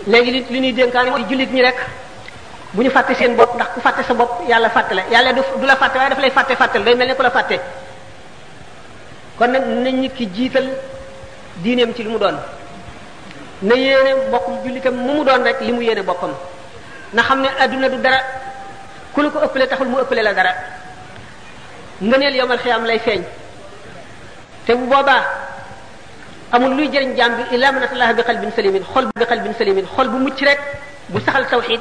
léegi li ñuy dénkaane mooy jullit ñi rek bu ñu fàtte seen bopp, ndax ku fàtte sa bopp yàlla fàtte la. yàlla du la fàtte waaye daf lay fàttel day mel ne ku la fàtte. kon nag nañ nit ki jiital diineem ci li mu doon, na yéene mbokkum jullitam mu doon rek li mu yéene boppam, na xam ne adduna du dara, ku la ko ëppale taxul mu ëppale la dara. ngëneel yawmal xiyaam lay feeñ, te bu boobaa amul luy jëriñ jaam bi illa man atallaha bi qalbin salimin, xol bi qalbin salimin, xol bu mucc rek bu saxal tawxid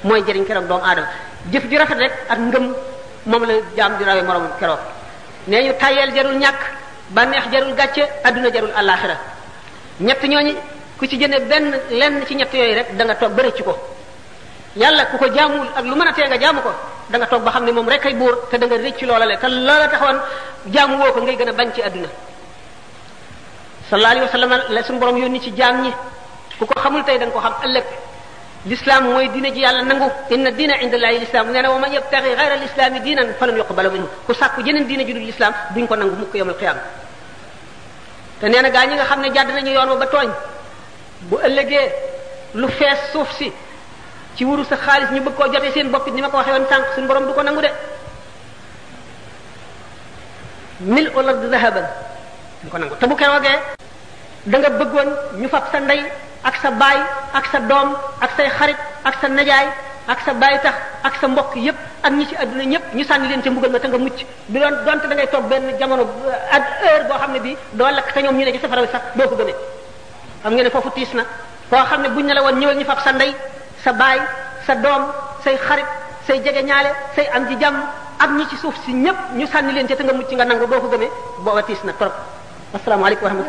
mooy jëriñ keroog doomu aadama. jëf ju rafet rek ak ngëm moom la jaam di rawee moroom keroog. nee ñu tayeel jarul ñàkk, bànneex jarul gàcce, adduna jarul àllaaxira. ñett ñooñi ku ci jëne lenn ci ñett yooyu rek da nga toog ba rëcc ko. yàlla ku ko jaamuwul ak lu mën a tee nga jaamu ko da nga toog ba xam ne moom rek ay buur, te da nga rëcc loola le te loola taxawoon jaamu woo ko ngay gën a bañ ci adduna. sallallahu alayhi wa sallam la suñu borom yónni ci jaam ñi, ku ko xamul tey da nga ko xam ëllëg. l'islam mooy diine ji yàlla nangu, inna diina inda allahi l'islam. nee na wa man yabtaxi gayra l'islami diinan falan yuqbala minhu, ku sàkku jeneen diine ju dul l'islam duñ ko nangu mukk yawmal qiyaama. te nee na gaa ñi nga xam ne jàdd nañu yoon wa ba tooñ, bu ëllëgee lu fees suuf si ci wuru sa xaalis ñu bëgg koo jotee seen bopp ni ma ko waxee woon sànq, suñu borom du ko nangu de. mil al-ard zahaban du ko nangu. te bu keroogee da nga bëggoon ñu fab sa ndey ak sa baay ak sa doom ak say xarit ak sa najaay ak sa baay tax ak sa mbokk yépp ak ñi ci adduna ñëpp ñu sànni leen ca mbugal ma te nga mucc. bi doon donte da ngay toog benn jamono ak heure boo xam ne bii doo lakk te ñoom ñu ne ci safara wi sax doo ko gëmee. xam ngeen ne foofu tiis na, koo xam ne buñ ne la woon ñëwal ñu fab sa ndey sa baay sa doom say xarit say jege ñaale say am ci jàmm ak ñi ci suuf si ñëpp ñu sànni leen ca te nga mucc nga nangu doo ko gëmee booba tiis na trop. asalaamaaleykum wa rahmatulah.